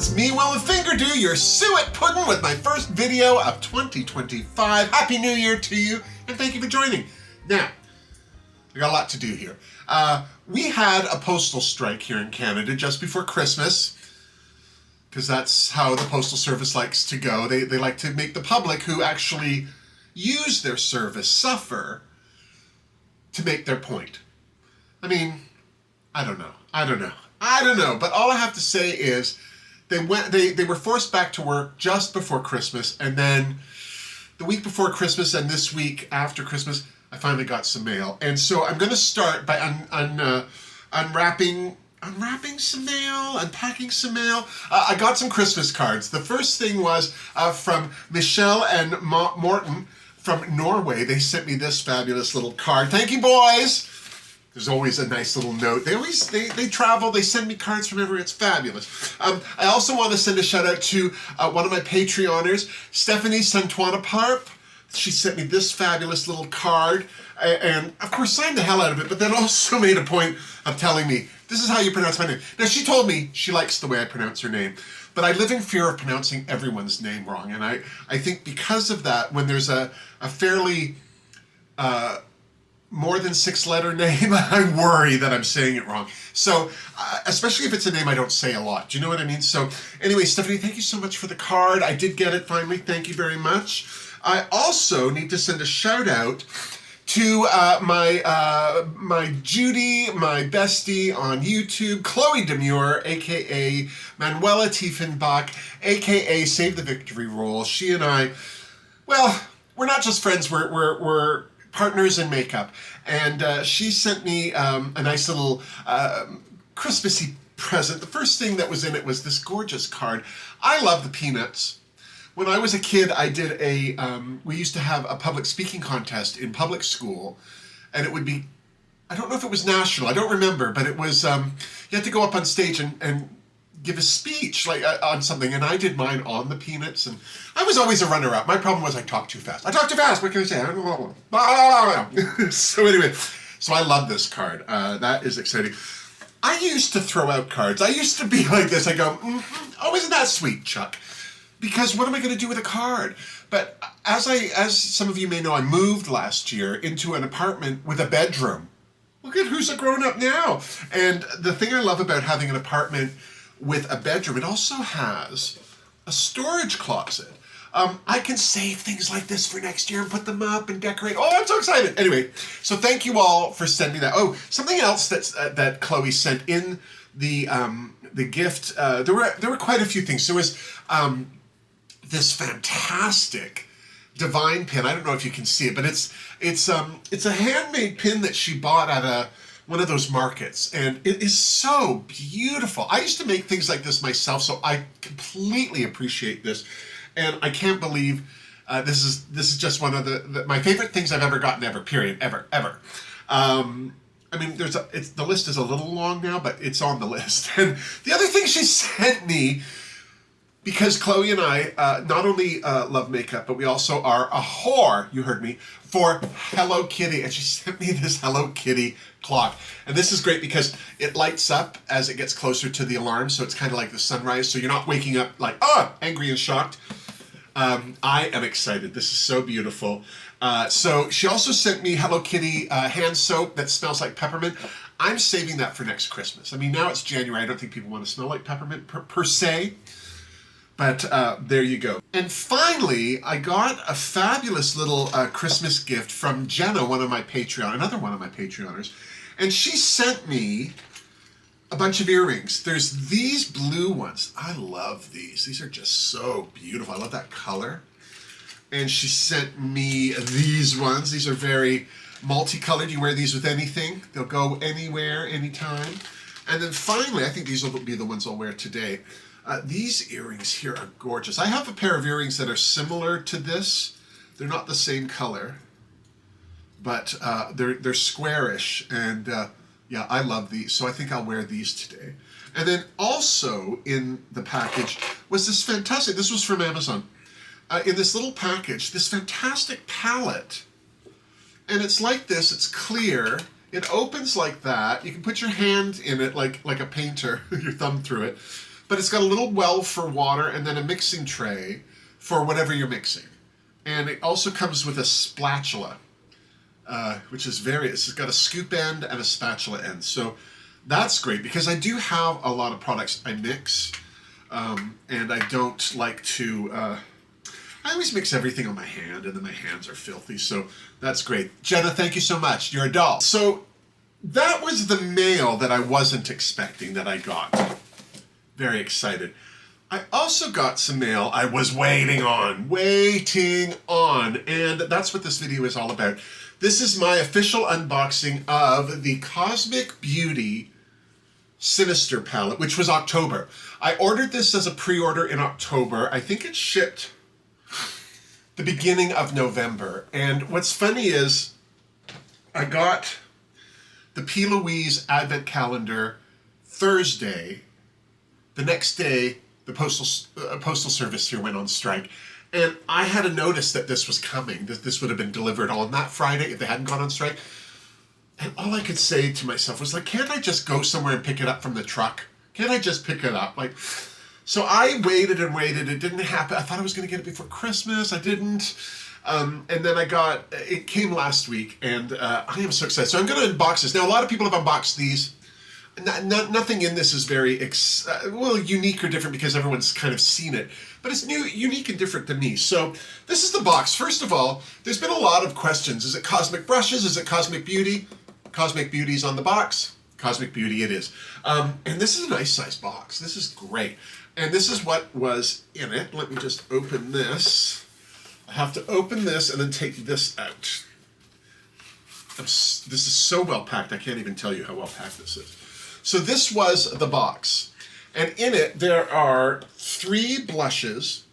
it's me, Wilma Fingerdoo, your suet puddin' with my first video of 2025. Happy New Year to you, and thank you for joining. Now, I got a lot to do here. We had a postal strike here in Canada just before Christmas, because that's how the Postal Service likes to go. They like to make the public who actually use their service suffer to make their point. I mean, I don't know. But all I have to say is they were forced back to work just before Christmas, and then the week before Christmas and this week after Christmas, I finally got some mail. And so I'm going to start by unwrapping some mail, unpacking some mail. I got some Christmas cards. The first thing was from Michelle and Morton from Norway. They sent me this fabulous little card. Thank you, boys. There's always a nice little note. They travel, they send me cards from everywhere. It's fabulous. I also want to send a shout out to one of my Patreoners, Stephanie Santuanaparp. She sent me this fabulous little card and of course signed the hell out of it, but then also made a point of telling me, this is how you pronounce my name. Now she told me she likes the way I pronounce her name, but I live in fear of pronouncing everyone's name wrong. And I think because of that, when there's a fairly more than 6-letter name, I worry that I'm saying it wrong. So, especially if it's a name I don't say a lot. Do you know what I mean? So, anyway, Stephanie, thank you so much for the card. I did get it finally. Thank you very much. I also need to send a shout out to my Judy, my bestie on YouTube, Chloe Demure, aka Manuela Tiefenbach, aka Save the Victory Roll. She and I, well, we're not just friends, we're partners in makeup. And she sent me a nice little Christmassy present. The first thing that was in it was this gorgeous card. I love the Peanuts. When I was a kid, I did we used to have a public speaking contest in public school, and it would be, I don't know if it was national, I don't remember, but it was, you had to go up on stage and give a speech on something, and I did mine on the Peanuts, and I was always a runner-up. My problem was I talked too fast. What can I say? So anyway, so I love this card. That is exciting. I used to throw out cards. I used to be like this. I go, oh, isn't that sweet, Chuck? Because what am I going to do with a card? But as some of you may know, I moved last year into an apartment with a bedroom. Look at who's a grown-up now. And the thing I love about having an apartment with a bedroom, it also has a storage closet. I can save things like this for next year and put them up and decorate. Oh, I'm so excited. Anyway, so thank you all for sending that. Oh, something else that Chloe sent in the gift. There were quite a few things. There was this fantastic divine pin. I don't know if you can see it, but it's a handmade pin that she bought at one of those markets, and it is so beautiful. I used to make things like this myself, so I completely appreciate this, and I can't believe this is just one of my favorite things I've ever gotten ever. Period. Ever. I mean, the list is a little long now, but it's on the list. And the other thing she sent me, because Chloe and I not only love makeup, but we also are a whore, you heard me, for Hello Kitty. And she sent me this Hello Kitty clock. And this is great because it lights up as it gets closer to the alarm. So it's kind of like the sunrise. So you're not waking up like, angry and shocked. I am excited. This is so beautiful. So she also sent me Hello Kitty hand soap that smells like peppermint. I'm saving that for next Christmas. I mean, now it's January. I don't think people want to smell like peppermint per se. But there you go. And finally, I got a fabulous little Christmas gift from Jenna, another one of my Patreoners. And she sent me a bunch of earrings. There's these blue ones. I love these. These are just so beautiful. I love that color. And she sent me these ones. These are very multicolored. You wear these with anything. They'll go anywhere, anytime. And then finally, I think these will be the ones I'll wear today. These earrings here are gorgeous. I have a pair of earrings that are similar to this. They're not the same color, but they're squarish, and yeah, I love these. So I think I'll wear these today. And then also in the package was this fantastic, this was from Amazon, in this little package, this fantastic palette. And it's like this, it's clear. It opens like that. You can put your hand in it like a painter, your thumb through it. but it's got a little well for water and then a mixing tray for whatever you're mixing. And it also comes with a spatula, which is it's got a scoop end and a spatula end. So that's great because I do have a lot of products I mix, and I don't like to, I always mix everything on my hand and then my hands are filthy. So that's great. Jenna, thank you so much. You're a doll. So that was the mail that I wasn't expecting that I got. Very excited. I also got some mail I was waiting on, and that's what this video is all about. This is my official unboxing of the Cosmic Beauty Sinister palette, which was October. I ordered this as a pre-order in October. I think it shipped the beginning of November. And what's funny is I got the P. Louise Advent Calendar Thursday. The next day, the postal service here went on strike. And I had a notice that this was coming, that this would have been delivered on that Friday if they hadn't gone on strike. And all I could say to myself was like, can't I just go somewhere and pick it up from the truck? Can't I just pick it up? Like, so I waited and waited. It didn't happen. I thought I was going to get it before Christmas. I didn't. And then it came last week, and I am so excited. So I'm going to unbox this. Now, a lot of people have unboxed these. Nothing in this is very unique or different because everyone's kind of seen it, but it's new, unique and different to me. So this is the box. First of all, there's been a lot of questions. Is it Cosmic Brushes? Is it Cosmic Beauty? Cosmic Beauty's on the box. Cosmic Beauty it is. And this is a nice size box. This is great. And this is what was in it. Let me just open this. I have to open this and then take this out. This is so well packed. I can't even tell you how well packed this is. So this was the box, and in it there are 3 blushes,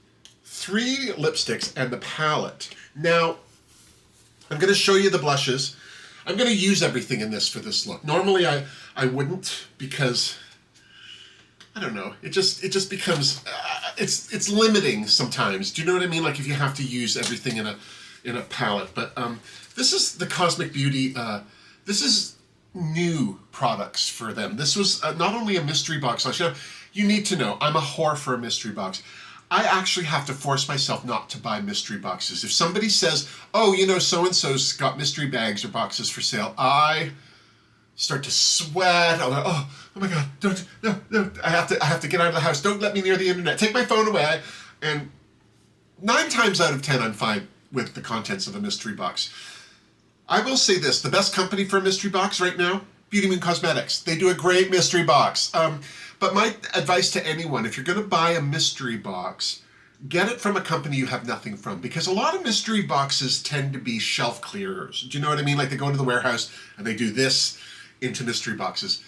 3 lipsticks, and the palette. Now, I'm going to show you the blushes. I'm going to use everything in this for this look. Normally I wouldn't because, I don't know, it just becomes, it's limiting sometimes. Do you know what I mean? Like if you have to use everything in a palette. But this is the Cosmic Beauty, this is new products for them. This was not only a mystery box launch. Now, you need to know, I'm a whore for a mystery box. I actually have to force myself not to buy mystery boxes. If somebody says, oh, you know, so-and-so's got mystery bags or boxes for sale, I start to sweat. I'm like, oh my God, no, I have to get out of the house. Don't let me near the internet. Take my phone away. And 9 times out of 10, I'm fine with the contents of a mystery box. I will say this, the best company for a mystery box right now, Beauty Moon Cosmetics. They do a great mystery box. But my advice to anyone, if you're going to buy a mystery box, get it from a company you have nothing from. Because a lot of mystery boxes tend to be shelf clearers. Do you know what I mean? Like they go into the warehouse and they do this into mystery boxes.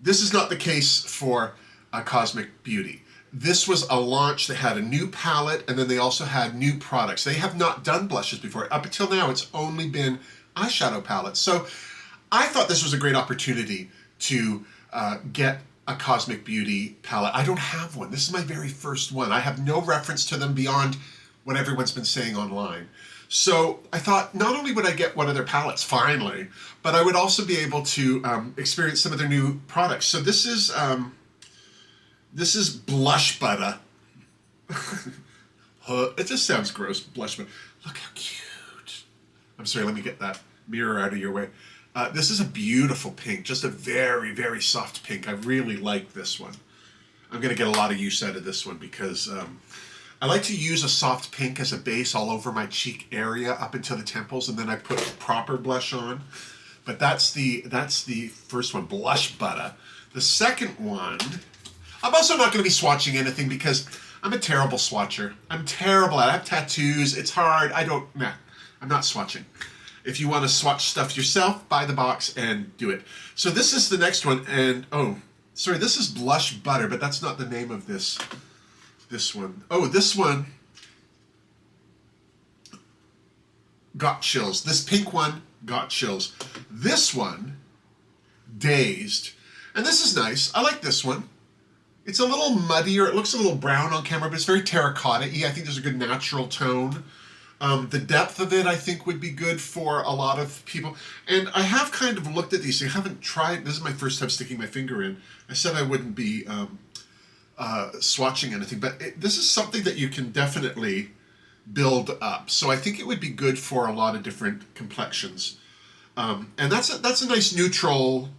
This is not the case for a Cosmic Beauty. This was a launch that had a new palette, and then they also had new products. They have not done blushes before. Up until now, it's only been eyeshadow palettes. So I thought this was a great opportunity to get a Cosmic Beauty palette. I don't have one. This is my very first one. I have no reference to them beyond what everyone's been saying online. So I thought not only would I get one of their palettes, finally, but I would also be able to experience some of their new products. So this is blush butter. It just sounds gross, blush butter. Look how cute. I'm sorry, let me get that mirror out of your way. This is a beautiful pink, just a very, very soft pink. I really like this one. I'm going to get a lot of use out of this one because I like to use a soft pink as a base all over my cheek area up until the temples, and then I put proper blush on. But that's the first one, blush butter. The second one, I'm also not going to be swatching anything because I'm a terrible swatcher. I'm terrible at it. I have tattoos. It's hard. I'm not swatching. If you want to swatch stuff yourself, buy the box and do it. So this is the next one. And, oh, sorry, this is Blush Butter, but that's not the name of this one. Oh, this one got chills. This pink one got chills. This one, Dazed. And this is nice. I like this one. It's a little muddier. It looks a little brown on camera, but it's very terracotta-y. I think there's a good natural tone. The depth of it, I think, would be good for a lot of people. And I have kind of looked at these. I haven't tried. This is my first time sticking my finger in. I said I wouldn't be swatching anything, but this is something that you can definitely build up. So I think it would be good for a lot of different complexions. And that's a nice neutral,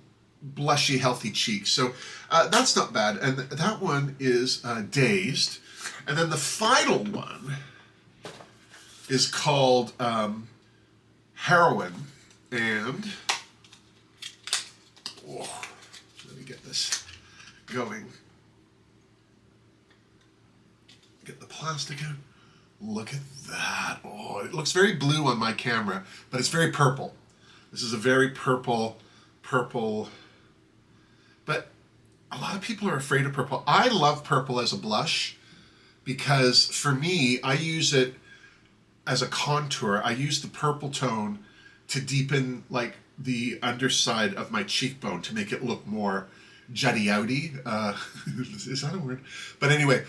blushy, healthy cheek. So that's not bad. And that one is Dazed. And then the final one is called Heroin. And let me get this going. Get the plastic out. Look at that. Oh, it looks very blue on my camera, but it's very purple. This is a very purple, but a lot of people are afraid of purple. I love purple as a blush because for me, I use it as a contour. I use the purple tone to deepen like the underside of my cheekbone to make it look more jutty-outy. Is that a word? But anyway,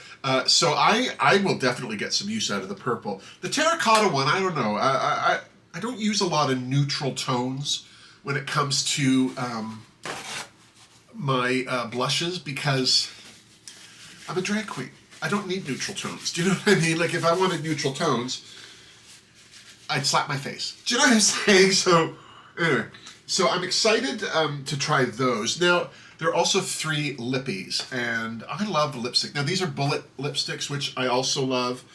so I will definitely get some use out of the purple. The terracotta one, I don't know. I don't use a lot of neutral tones when it comes to my blushes because I'm a drag queen. I don't need neutral tones. Do you know what I mean? Like if I wanted neutral tones, I'd slap my face. Do you know what I'm saying? So anyway, so I'm excited to try those. Now, there are also 3 lippies, and I love lipstick. Now, these are bullet lipsticks, which I also love.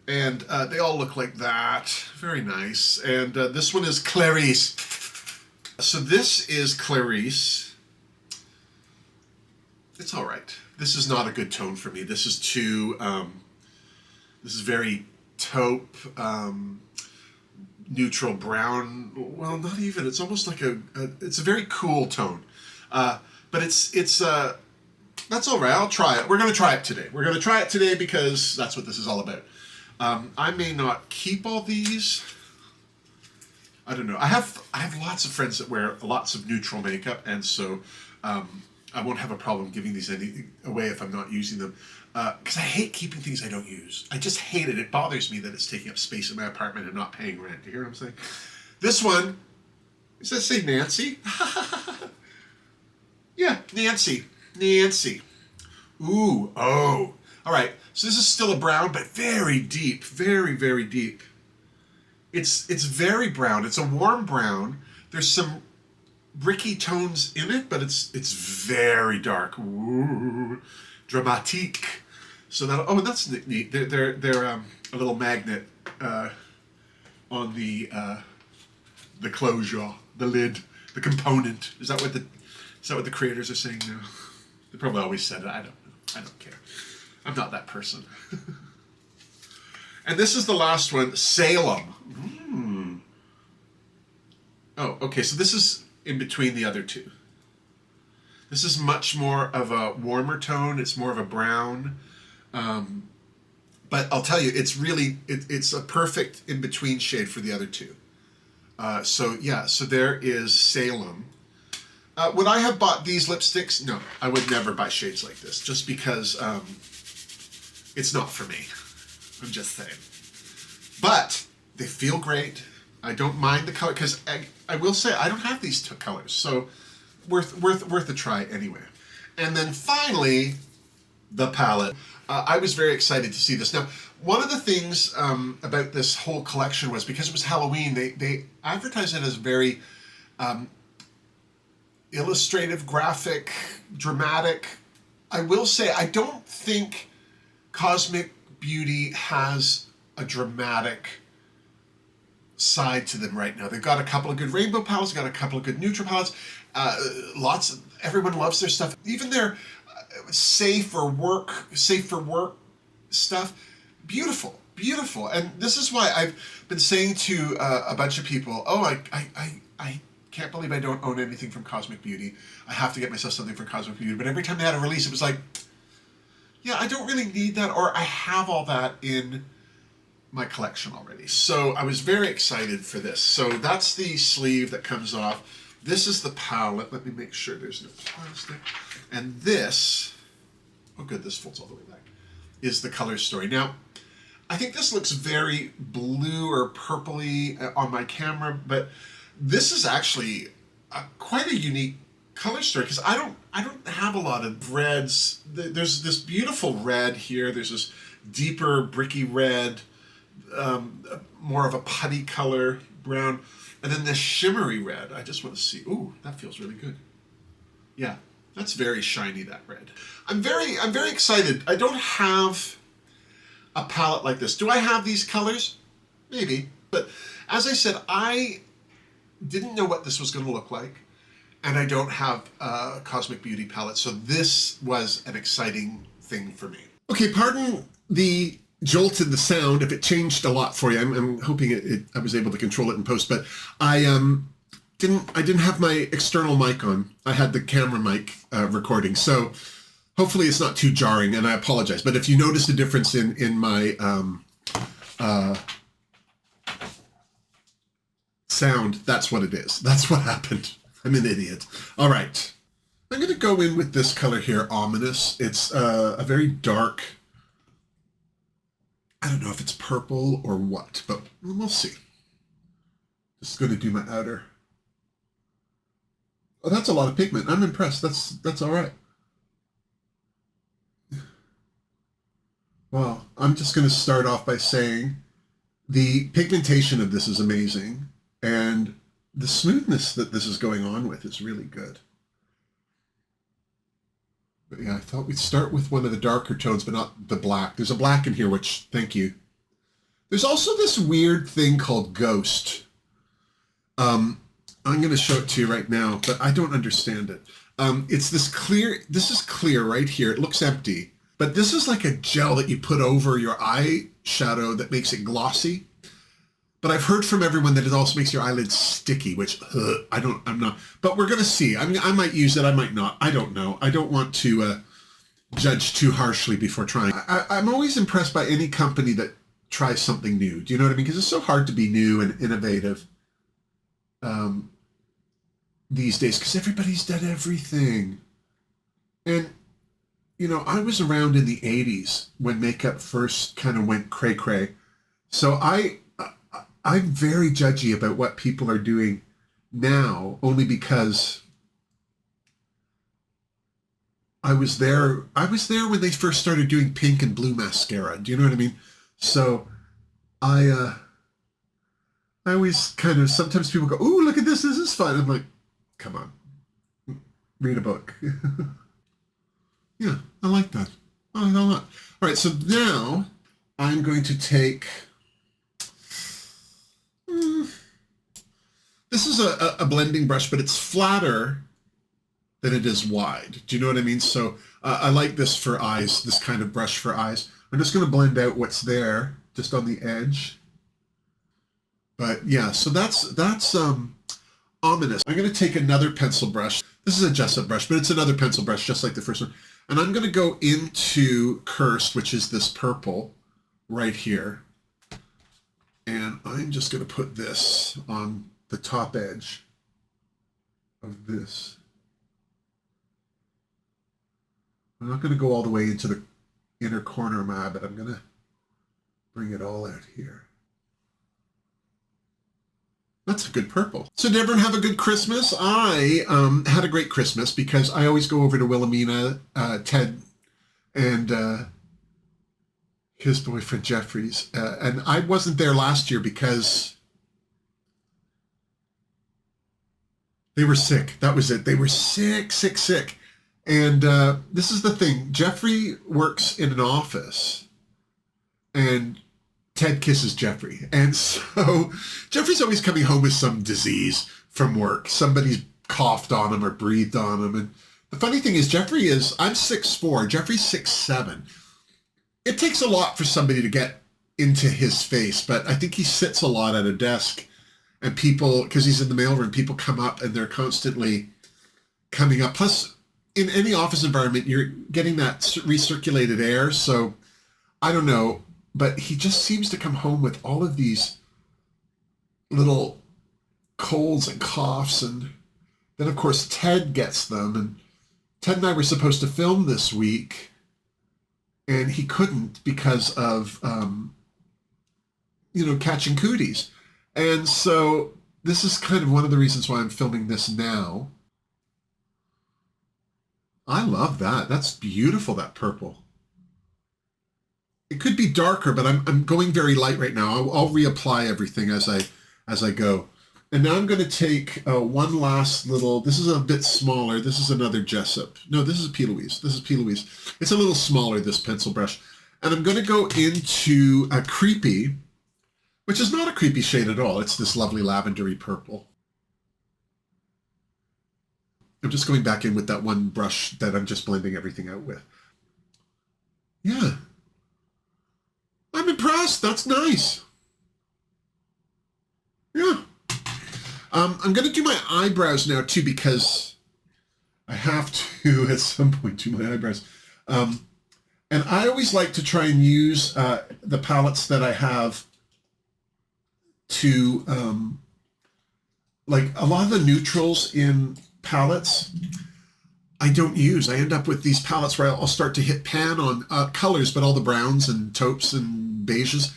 And they all look like that. Very nice. And this one is Clarice. So this is Clarice. It's all right. This is not a good tone for me. This is too, this is very taupe, neutral brown. Well, not even. It's almost like it's a very cool tone. But it's that's all right. I'll try it. We're going to try it today. We're going to try it today because that's what this is all about. I may not keep all these. I don't know. I have lots of friends that wear lots of neutral makeup, and so I won't have a problem giving these away if I'm not using them. Because I hate keeping things I don't use. I just hate it. It bothers me that it's taking up space in my apartment and not paying rent. Do you hear what I'm saying? This one, does that say Nancy? Yeah, Nancy. Nancy. Ooh, oh. All right, so this is still a brown, but very deep, very, very deep. It's very brown. It's a warm brown. There's some bricky tones in it, but it's very dark. Ooh, dramatique. So that and that's neat. They're a little magnet on the closure, the lid, the component. Is that what the creators are saying now? They probably always said it. I don't know. I don't care. I'm not that person. And this is the last one, Salem. Oh, okay, so this is in between the other two. This is much more of a warmer tone. It's more of a brown. But I'll tell you, it's a perfect in-between shade for the other two. So there is Salem. Would I have bought these lipsticks? No, I would never buy shades like this, just because it's not for me. I'm just saying. But they feel great. I don't mind the color, because I will say I don't have these two colors, so worth a try anyway. And then finally, the palette. I was very excited to see this. Now, one of the things about this whole collection was because it was Halloween, they advertised it as very illustrative, graphic, dramatic. I will say I don't think Cosmic Beauty has a dramatic side to them right now. They've got a couple of good rainbow palettes, got a couple of good neutral palettes. Everyone loves their stuff. Even their safe for work stuff, beautiful. And this is why I've been saying to a bunch of people, I can't believe I don't own anything from Cosmic Beauty. I have to get myself something from Cosmic Beauty. But every time they had a release, it was like, yeah, I don't really need that, or I have all that in my collection already. So I was very excited for this. So that's the sleeve that comes off. This is the palette. Let me make sure there's no plastic. And this, oh good, this folds all the way back, is the color story. Now, I think this looks very blue or purpley on my camera, but this is actually quite a unique color story, because I don't have a lot of reds. There's this beautiful red here. There's this deeper bricky red, more of a putty color brown, and then this shimmery red. I just want to see. Ooh, that feels really good. Yeah, that's very shiny, that red. I'm very excited. I don't have a palette like this. Do I have these colors? Maybe, but as I said, I didn't know what this was going to look like, and I don't have a Cosmic Beauty palette, so this was an exciting thing for me. Okay, pardon the jolt in the sound if it changed a lot for you. I'm hoping I was able to control it in post, but I didn't have my external mic on. I had the camera mic recording, so hopefully it's not too jarring, and I apologize. But if you notice a difference in my sound, that's what it is. That's what happened. I'm an idiot. All right. I'm going to go in with this color here, Ominous. It's a very dark, I don't know if it's purple or what, but we'll see. Just going to do my outer. Oh, that's a lot of pigment. I'm impressed. That's all right. Well, I'm just going to start off by saying the pigmentation of this is amazing, and the smoothness that this is going on with is really good. But yeah, I thought we'd start with one of the darker tones, but not the black. There's a black in here, which, thank you. There's also this weird thing called Ghost. I'm going to show it to you right now, but I don't understand it. It's this is clear right here. It looks empty, but this is like a gel that you put over your eyeshadow that makes it glossy. But I've heard from everyone that it also makes your eyelids sticky, which I'm not. But we're going to see. I might use it. I might not. I don't know. I don't want to judge too harshly before trying. I'm always impressed by any company that tries something new. Do you know what I mean? Because it's so hard to be new and innovative these days, because everybody's done everything. And, you know, I was around in the 80s when makeup first kind of went cray-cray. So I'm very judgy about what people are doing now, only because I was there when they first started doing pink and blue mascara. Do you know what I mean? So I always kind of, sometimes people go, "Ooh, look at this is fun." I'm like, come on, read a book. Yeah, I like that. I like that a lot. All right, so now I'm going to take, this is a blending brush, but it's flatter than it is wide. Do you know what I mean? So I like this for eyes, this kind of brush for eyes. I'm just going to blend out what's there just on the edge. But yeah, so that's Ominous. I'm going to take another pencil brush. This is a Jessup brush, but it's another pencil brush, just like the first one. And I'm going to go into Cursed, which is this purple right here. And I'm just going to put this on the top edge of this. I'm not going to go all the way into the inner corner of my eye, but I'm going to bring it all out here. That's a good purple. So did everyone have a good Christmas? I had a great Christmas because I always go over to Wilhelmina, Ted, and his boyfriend Jeffrey's. And I wasn't there last year because they were sick. That was it. They were sick. And this is the thing. Jeffrey works in an office, and Ted kisses Jeffrey. And so Jeffrey's always coming home with some disease from work. Somebody's coughed on him or breathed on him. And the funny thing is, I'm 6'4", Jeffrey's 6'7". It takes a lot for somebody to get into his face, but I think he sits a lot at a desk, and people, because he's in the mailroom, people come up and they're constantly coming up. Plus, in any office environment, you're getting that recirculated air. So I don't know, but he just seems to come home with all of these little colds and coughs. And then, of course, Ted gets them. And Ted and I were supposed to film this week, and he couldn't because of, catching cooties. And so this is kind of one of the reasons why I'm filming this now. I love that. That's beautiful, that purple. It could be darker, but I'm going very light right now. I'll reapply everything as I go. And now I'm going to take one last little, this is a bit smaller. This is another Jessup. No, this is P. Louise. This is P. Louise. It's a little smaller, this pencil brush. And I'm going to go into a creepy, which is not a creepy shade at all. It's this lovely lavendery purple. I'm just going back in with that one brush that I'm just blending everything out with. Yeah. I'm impressed. That's nice. Yeah. I'm going to do my eyebrows now, too, because I have to, at some point, do my eyebrows. And I always like to try and use the palettes that I have to, like, a lot of the neutrals in palettes, I don't use. I end up with these palettes where I'll start to hit pan on colors, but all the browns and taupes and beiges,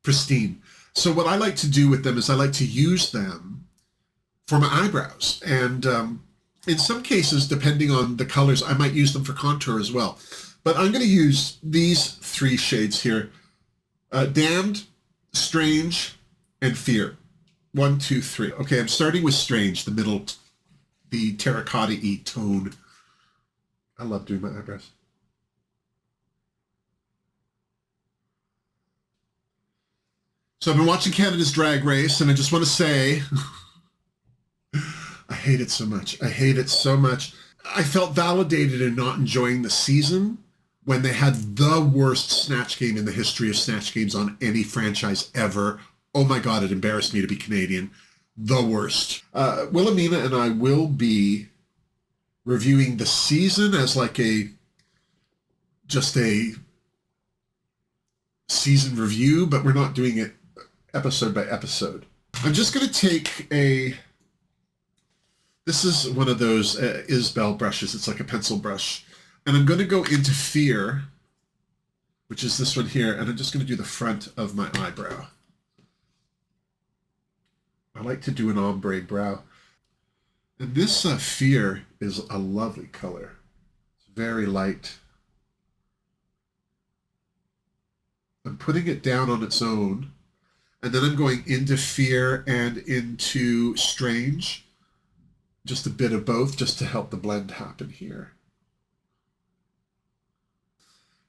pristine. So what I like to do with them is I like to use them for my eyebrows. And in some cases, depending on the colors, I might use them for contour as well. But I'm going to use these three shades here. Damned, Strange, and Fear. 1, 2, 3. Okay, I'm starting with Strange, the middle, the terracotta-y tone. I love doing my eyebrows. So I've been watching Canada's Drag Race, and I just want to say, I hate it so much. I hate it so much. I felt validated in not enjoying the season when they had the worst Snatch Game in the history of Snatch Games on any franchise ever. Oh my God, it embarrassed me to be Canadian. The worst. Wilhelmina and I will be reviewing the season as like just a season review, but we're not doing it episode by episode. I'm just going to take this is one of those Isbell brushes. It's like a pencil brush. And I'm going to go into Fear, which is this one here, and I'm just going to do the front of my eyebrow. I like to do an ombre brow. And this Fear is a lovely color. It's very light. I'm putting it down on its own, and then I'm going into Fear and into Strange. Just a bit of both, just to help the blend happen here.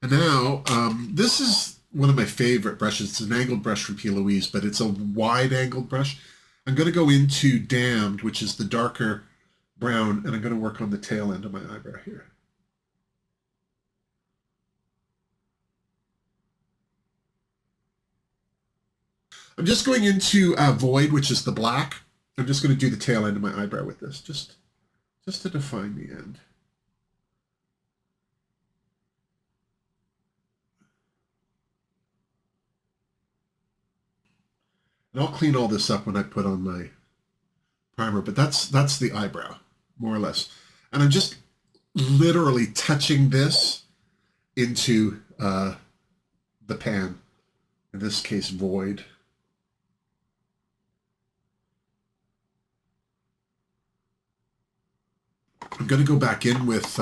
And now, this is one of my favorite brushes. It's an angled brush from P. Louise, but it's a wide angled brush. I'm going to go into Damned, which is the darker brown, and I'm going to work on the tail end of my eyebrow here. I'm just going into Void, which is the black. I'm just going to do the tail end of my eyebrow with this, just to define the end. And I'll clean all this up when I put on my primer, but that's the eyebrow, more or less. And I'm just literally touching this into the pan, in this case, Void. I'm going to go back in with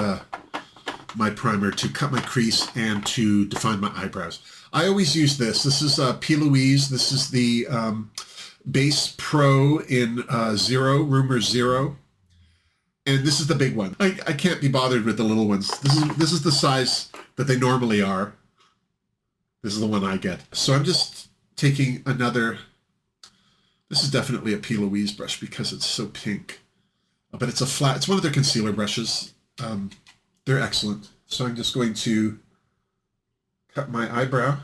my primer to cut my crease and to define my eyebrows. I always use this. This is P. Louise. This is the Base Pro in Rumor Zero. And this is the big one. I can't be bothered with the little ones. This is the size that they normally are. This is the one I get. So I'm just taking another, this is definitely a P. Louise brush because it's so pink. But it's a flat, it's one of their concealer brushes. They're excellent. So I'm just going to cut my eyebrow.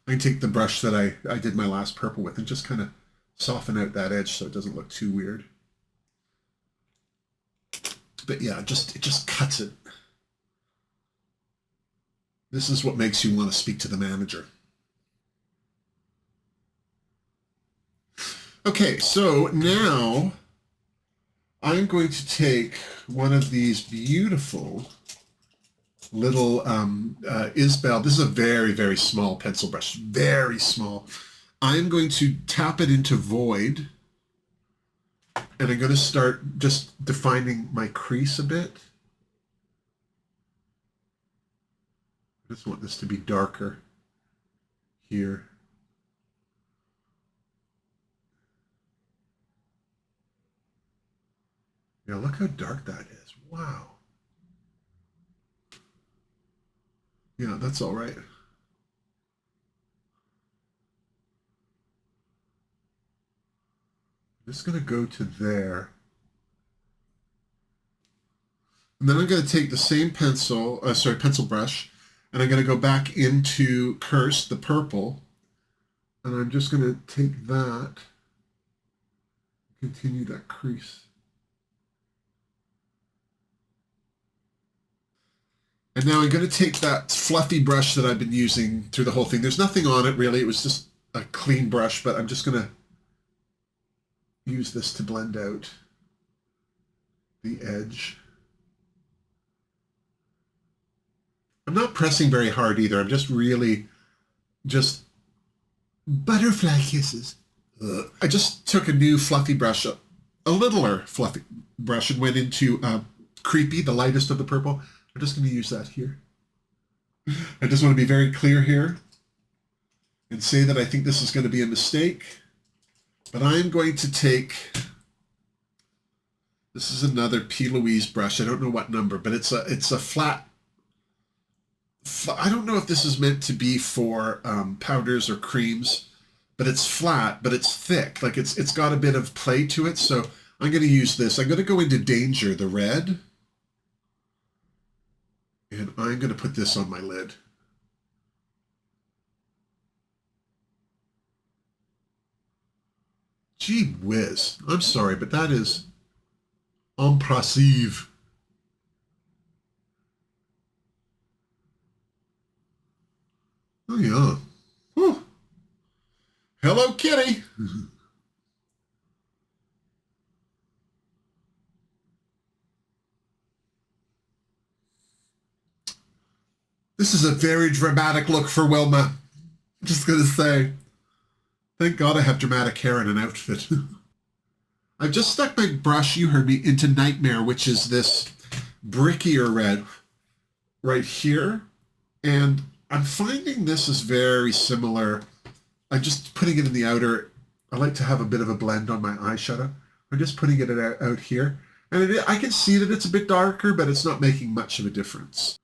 I can take the brush that I did my last purple with and just kind of soften out that edge so it doesn't look too weird. But yeah, it just cuts it. This is what makes you want to speak to the manager. Okay, so now I'm going to take one of these beautiful little Isbell. This is a very, very small pencil brush, very small. I'm going to tap it into void, and I'm going to start just defining my crease a bit. I just want this to be darker here. Yeah, look how dark that is. Wow. Yeah, that's all right. I'm just going to go to there. And then I'm going to take the same pencil brush, and I'm going to go back into Curse, the purple, and I'm just going to take that, continue that crease. And now I'm going to take that fluffy brush that I've been using through the whole thing. There's nothing on it really. It was just a clean brush, but I'm just going to use this to blend out the edge. I'm not pressing very hard either. I'm just really just butterfly kisses. Ugh. I just took a new fluffy brush, a littler fluffy brush, and went into Creepy, the lightest of the purple. I'm just going to use that here. I just want to be very clear here and say that I think this is going to be a mistake. But I'm going to take, this is another P. Louise brush. I don't know what number, but it's a flat. I don't know if this is meant to be for powders or creams, but it's flat, but it's thick. Like it's got a bit of play to it. So I'm going to use this. I'm going to go into Danger, the red. And I'm going to put this on my lid. Gee whiz. I'm sorry, but that is impressive. Oh, yeah. Whew. Hello, kitty. This is a very dramatic look for Wilma. I'm just going to say, thank God I have dramatic hair in an outfit. I've just stuck my brush, you heard me, into Nightmare, which is this brickier red right here. And I'm finding this is very similar. I'm just putting it in the outer. I like to have a bit of a blend on my eyeshadow. I'm just putting it out here. And I can see that it's a bit darker, but it's not making much of a difference.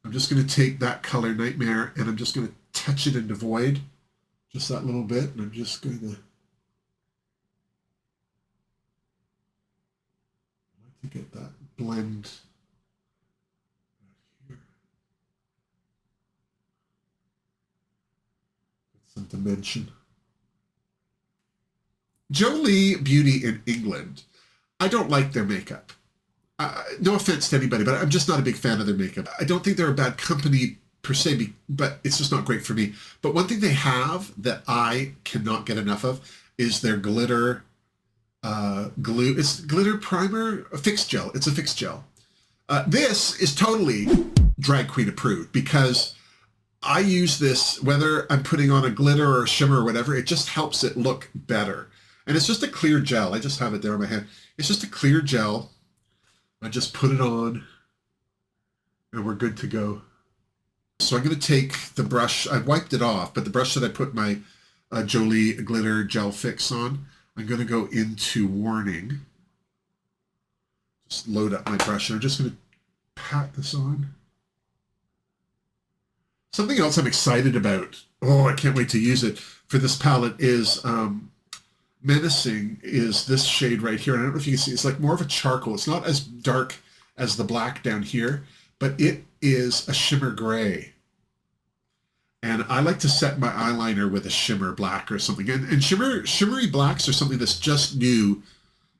I'm just going to take that color, Nightmare, and I'm just going to touch it into Void. Just that little bit. And I'm just going to get that blend right here. Some dimension. Jolie Beauty in England, I don't like their makeup. No offense to anybody, but I'm just not a big fan of their makeup. I don't think they're a bad company per se, but it's just not great for me. But one thing they have that I cannot get enough of is their glitter glue. It's glitter primer, a fixed gel. It's a fixed gel. This is totally drag queen approved because I use this, whether I'm putting on a glitter or a shimmer or whatever, it just helps it look better. And it's just a clear gel. I just have it there in my hand. It's just a clear gel. I just put it on and we're good to go. So I'm going to take the brush, I wiped it off, but the brush that I put my Jolie Glitter Gel Fix on, I'm going to go into Warning. Just load up my brush and I'm just going to pat this on. Something else I'm excited about, oh, I can't wait to use it, for this palette is Menacing, is this shade right here. And I don't know if you can see, it's like more of a charcoal. It's not as dark as the black down here, but it is a shimmer gray. And I like to set my eyeliner with a shimmer black or something. And shimmery blacks are something that's just new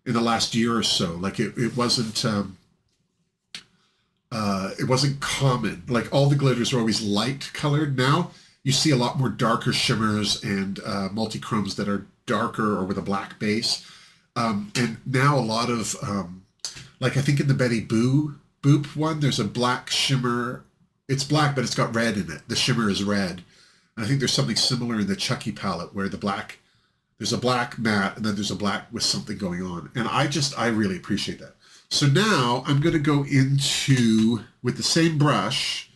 in the last year or so. Like it wasn't, It wasn't common. Like all the glitters were always light colored. Now you see a lot more darker shimmers and multi-chromes that are darker or with a black base. And now a lot of, like I think in the Betty Boop one, there's a black shimmer. It's black, but it's got red in it. The shimmer is red. And I think there's something similar in the Chucky palette where there's a black matte and then there's a black with something going on. And I really appreciate that. So now I'm going to go into, with the same brush,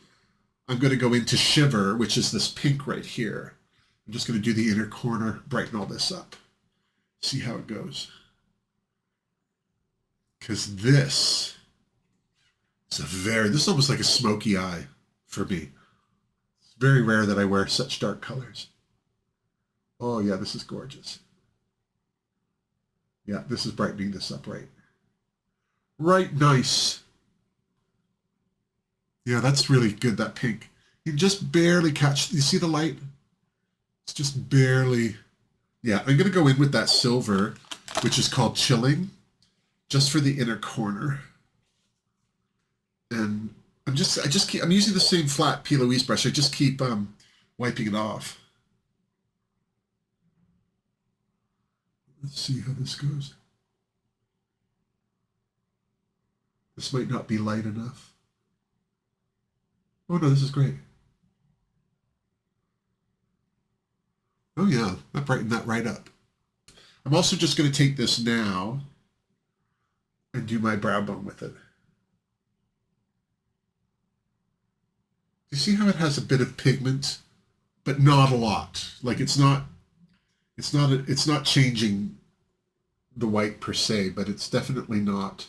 I'm going to go into Shiver, which is this pink right here. I'm just going to do the inner corner, brighten all this up. See how it goes. Because this is almost like a smoky eye for me. It's very rare that I wear such dark colors. Oh yeah, this is gorgeous. Yeah, this is brightening this up right. Right, nice. Yeah, that's really good, that pink. You can just barely catch, you see the light? It's just barely, yeah, I'm gonna go in with that silver, which is called Chilling, just for the inner corner. And I'm using the same flat P. Louise brush. I just keep wiping it off. Let's see how this goes. This might not be light enough. Oh no, this is great. Oh yeah, that brightened that right up. I'm also just going to take this now and do my brow bone with it. You see how it has a bit of pigment, but not a lot. Like it's not changing the white per se, but it's definitely not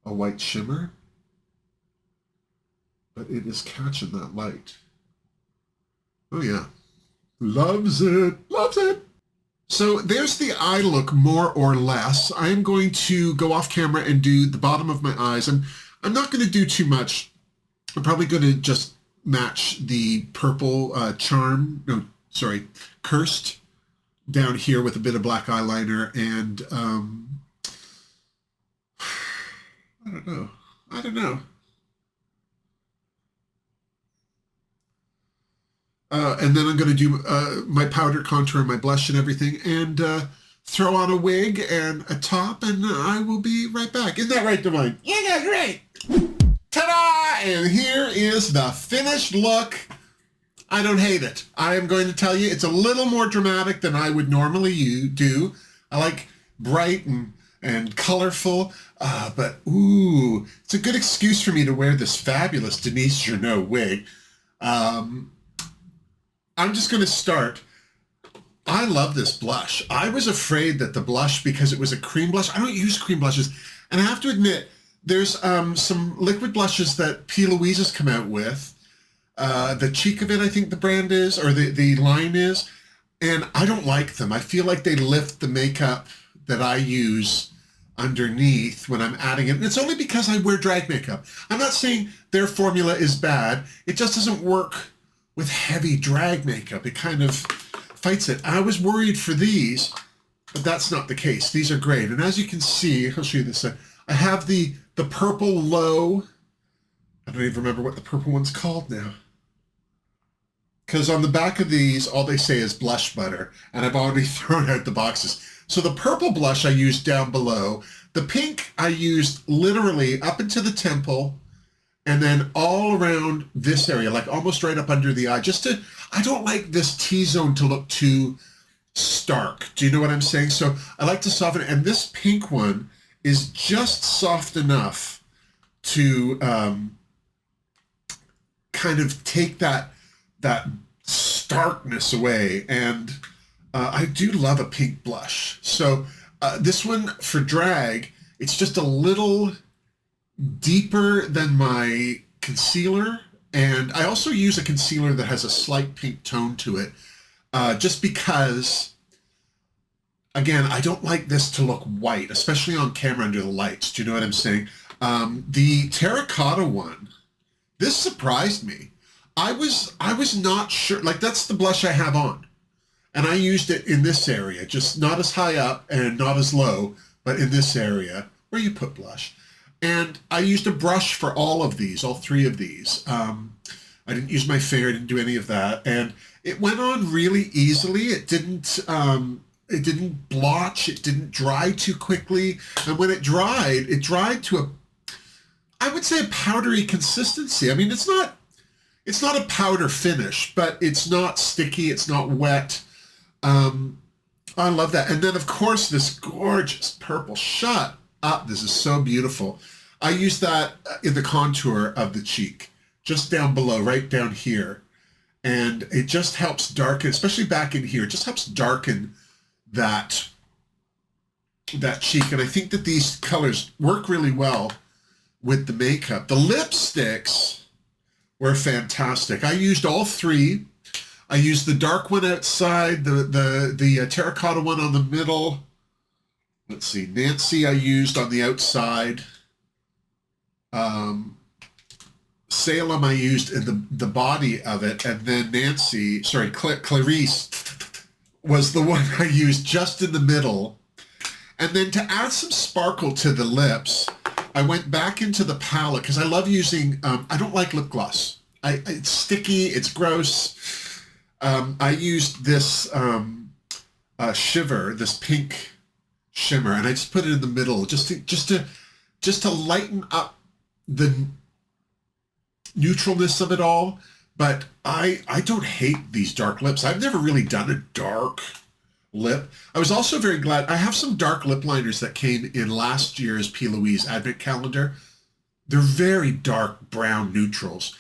a white shimmer. But it is catching that light. Oh yeah. Loves it. Loves it. So there's the eye look more or less. I am going to go off camera and do the bottom of my eyes. I'm not going to do too much. I'm probably going to just match the purple Cursed down here with a bit of black eyeliner and I don't know. And then I'm going to do my powder contour and my blush and everything and throw on a wig and a top and I will be right back. Isn't that right, Divine? Yeah, that's right. Ta-da! And here is the finished look. I don't hate it. I am going to tell you it's a little more dramatic than I would normally do. I like bright and colorful, but ooh, it's a good excuse for me to wear this fabulous Denise Journeau wig. I'm just going to start. I love this blush. I was afraid that the blush, because it was a cream blush, I don't use cream blushes, and I have to admit, there's some liquid blushes that P. Louise has come out with. The cheek of it, I think the brand is, or the line is, and I don't like them. I feel like they lift the makeup that I use underneath when I'm adding it. And it's only because I wear drag makeup. I'm not saying their formula is bad. It just doesn't work with heavy drag makeup. It kind of fights it. I was worried for these, but that's not the case. These are great. And as you can see, I'll show you this. I have the purple low. I don't even remember what the purple one's called now. Because on the back of these, all they say is blush butter, and I've already thrown out the boxes. So the purple blush I used down below. The pink I used literally up into the temple, and then all around this area, like almost right up under the eye. I don't like this T-zone to look too stark. Do you know what I'm saying? So I like to soften it, and this pink one is just soft enough to kind of take that starkness away. And I do love a pink blush. So this one for drag, it's just a little deeper than my concealer. And I also use a concealer that has a slight pink tone to it, just because, again, I don't like this to look white, especially on camera under the lights. Do you know what I'm saying? The terracotta one, this surprised me. I was not sure, like that's the blush I have on. And I used it in this area, just not as high up and not as low, but in this area where you put blush. And I used a brush for all of these, all three of these. I didn't use my fair, I didn't do any of that. And it went on really easily. It didn't blotch, it didn't dry too quickly. And when it dried to I would say a powdery consistency. I mean, it's not a powder finish, but it's not sticky, it's not wet. I love that. And then of course this gorgeous purple. Shut up, this is so beautiful. I use that in the contour of the cheek, just down below, right down here. And it just helps darken, especially back in here, it just helps darken that cheek. And I think that these colors work really well with the makeup. The lipsticks were fantastic. I used all three. I used the dark one outside, the terracotta one on the middle. Let's see, Nancy I used on the outside. Salem I used in the body of it, and then Clarice was the one I used just in the middle. And then to add some sparkle to the lips, I went back into the palette because I love using, I don't like lip gloss. It's sticky, it's gross. I used this shiver, this pink shimmer, and I just put it in the middle just to lighten up the neutralness of it all. But I don't hate these dark lips. I've never really done a dark lip. I was also very glad. I have some dark lip liners that came in last year's P. Louise Advent Calendar. They're very dark brown neutrals.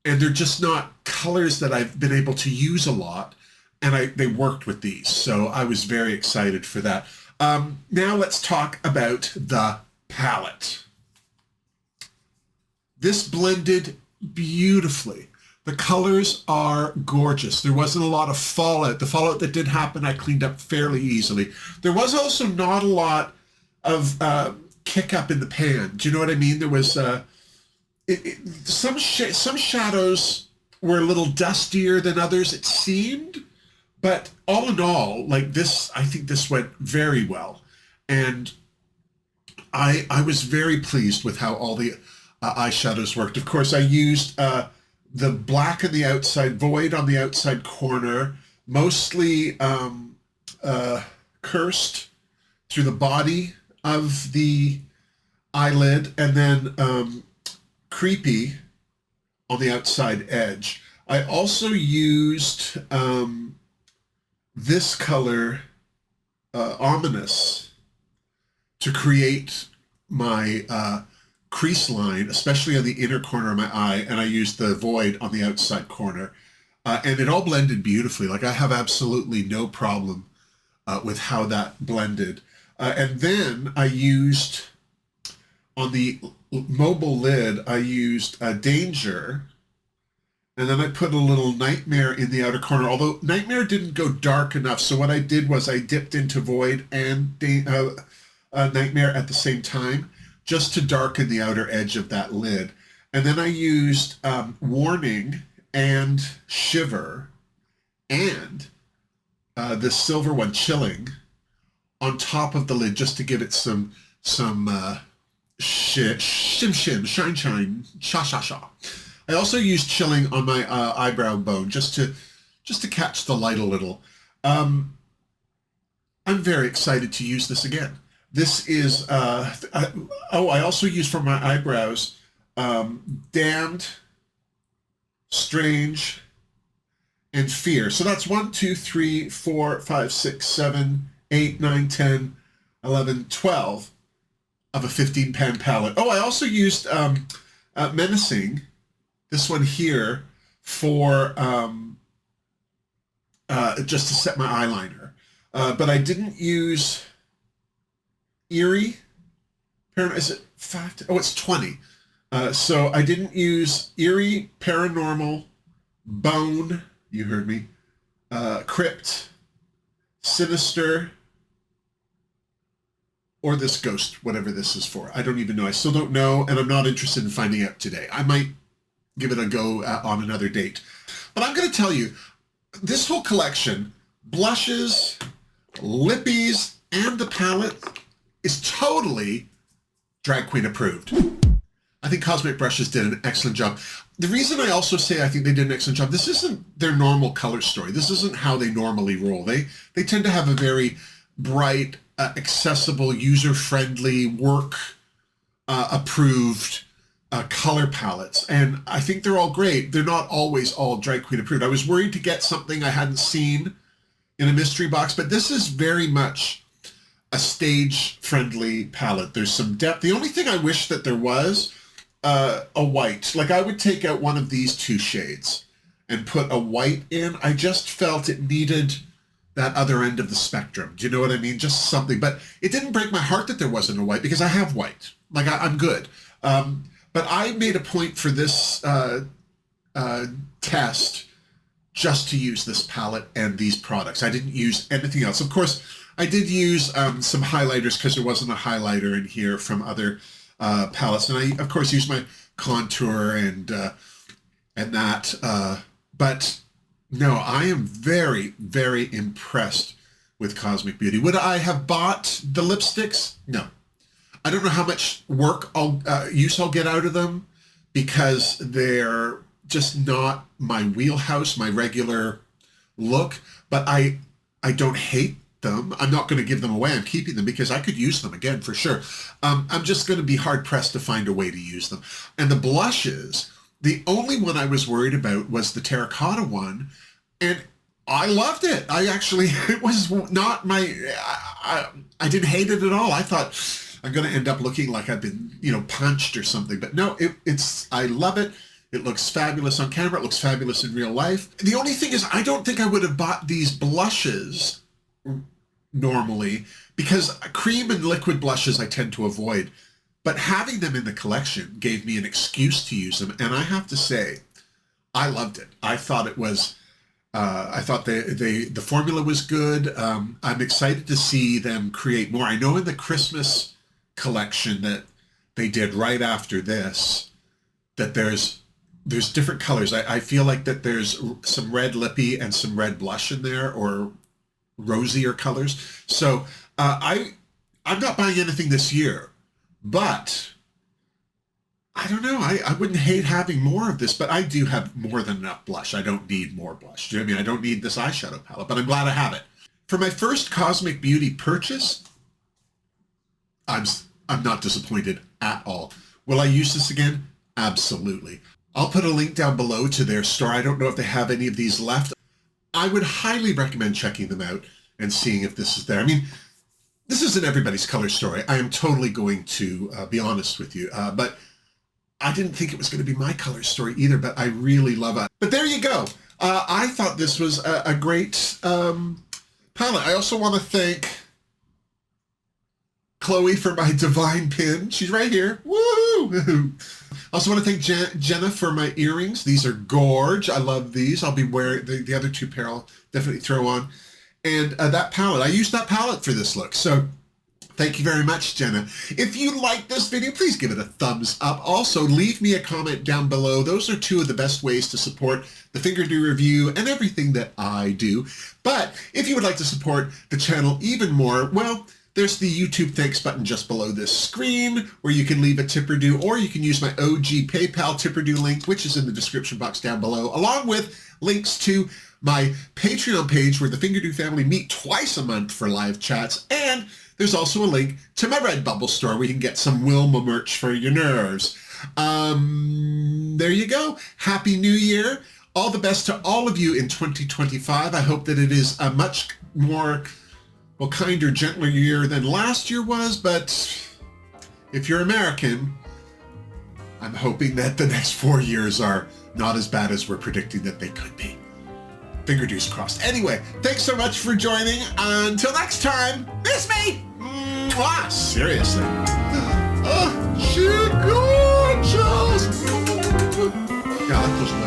And they're just not colors that I've been able to use a lot. And they worked with these. So I was very excited for that. Now let's talk about the palette. This blended beautifully. The colors are gorgeous. There wasn't a lot of fallout. The fallout that did happen, I cleaned up fairly easily. There was also not a lot of kick up in the pan. Do you know what I mean? There was some shadows were a little dustier than others, it seemed. But all in all, like this, I think this went very well. And I was very pleased with how all the eyeshadows worked. Of course, I used the black on the outside, void on the outside corner, mostly cursed through the body of the eyelid, and then creepy on the outside edge. I also used this color, Ominous, to create my crease line, especially on the inner corner of my eye, and I used the void on the outside corner. And it all blended beautifully. Like, I have absolutely no problem with how that blended. And then I used, on the mobile lid, I used Danger, and then I put a little Nightmare in the outer corner, although Nightmare didn't go dark enough. So what I did was I dipped into Void and Nightmare at the same time, just to darken the outer edge of that lid. And then I used Warning and Shiver and the silver one, Chilling, on top of the lid, just to give it some shim, shine, sha. I also used Chilling on my eyebrow bone, just to catch the light a little. I'm very excited to use this again. This is, I also use for my eyebrows, Damned, Strange, and Fear. So that's 1, 2, 3, 4, 5, 6, 7, 8, 9, 10, 11, 12 of a 15-pan palette. Oh, I also used Menacing, this one here, for just to set my eyeliner. But I didn't use Eerie. Is it 5? Oh, it's 20. So I didn't use Eerie, Paranormal, Bone, you heard me, Crypt, Sinister, or this Ghost, whatever this is for. I don't even know. I still don't know, and I'm not interested in finding out today. I might give it a go on another date. But I'm going to tell you, this whole collection, blushes, lippies, and the palette, is totally drag queen approved. I think Cosmic Brushes did an excellent job. The reason I also say I think they did an excellent job, this isn't their normal color story. This isn't how they normally roll. They tend to have a very bright, accessible, user-friendly, work approved color palettes. And I think they're all great. They're not always all drag queen approved. I was worried to get something I hadn't seen in a mystery box, but this is very much a stage-friendly palette. There's some depth. The only thing I wish that there was a white. Like I would take out one of these two shades and put a white in. I just felt it needed that other end of the spectrum. Do you know what I mean? Just something. But it didn't break my heart that there wasn't a white because I have white. Like I'm good. But I made a point for this test just to use this palette and these products. I didn't use anything else. Of course, I did use some highlighters because there wasn't a highlighter in here from other palettes. And I, of course, used my contour and that. But no, I am very, very impressed with Cosmic Beauty. Would I have bought the lipsticks? No. I don't know how much work use I'll get out of them because they're just not my wheelhouse, my regular look. But I don't hate them. I'm not going to give them away. I'm keeping them because I could use them again for sure. I'm just going to be hard pressed to find a way to use them. And the blushes, the only one I was worried about was the terracotta one, and I loved it. It was not my, I didn't hate it at all. I thought I'm going to end up looking like I've been, punched or something. But no, I love it. It looks fabulous on camera. It looks fabulous in real life. The only thing is I don't think I would have bought these blushes normally because cream and liquid blushes I tend to avoid. But having them in the collection gave me an excuse to use them. And I have to say, I loved it. I thought it was, I thought the formula was good. I'm excited to see them create more. I know in the Christmas collection that they did right after this, that there's different colors. I feel like that there's some red lippy and some red blush in there, or rosier colors. So I'm not buying anything this year, but I don't know. I wouldn't hate having more of this, but I do have more than enough blush. I don't need more blush. Do you know what I mean? I don't need this eyeshadow palette, but I'm glad I have it. For my first Cosmic Beauty purchase, I'm not disappointed at all. Will I use this again? Absolutely. I'll put a link down below to their store. I don't know if they have any of these left. I would highly recommend checking them out and seeing if this is there. I mean, this isn't everybody's color story. I am totally going to be honest with you. But I didn't think it was going to be my color story either, but I really love it. But there you go. I thought this was a great palette. I also want to thank Chloe for my divine pin. She's right here. Woo! I also want to thank Jenna for my earrings. These are gorge. I love these. I'll be wearing the other two pair. I'll definitely throw on. And that palette. I used that palette for this look. So thank you very much, Jenna. If you like this video, please give it a thumbs up. Also, leave me a comment down below. Those are two of the best ways to support the Fingerdoo review and everything that I do. But if you would like to support the channel even more, well, there's the YouTube thanks button just below this screen where you can leave a tip or do, or you can use my OG PayPal tip or do link, which is in the description box down below, along with links to my Patreon page where the Fingerdoo family meet twice a month for live chats. And there's also a link to my Redbubble store where you can get some Wilma merch for your nerves. There you go. Happy New Year. All the best to all of you in 2025. I hope that it is a much more, well, kinder, gentler year than last year was, but if you're American, I'm hoping that the next 4 years are not as bad as we're predicting that they could be. Fingerdoos crossed. Anyway, thanks so much for joining. Until next time, miss me! Mwah! Seriously. Oh, she gorgeous! Yeah, I like those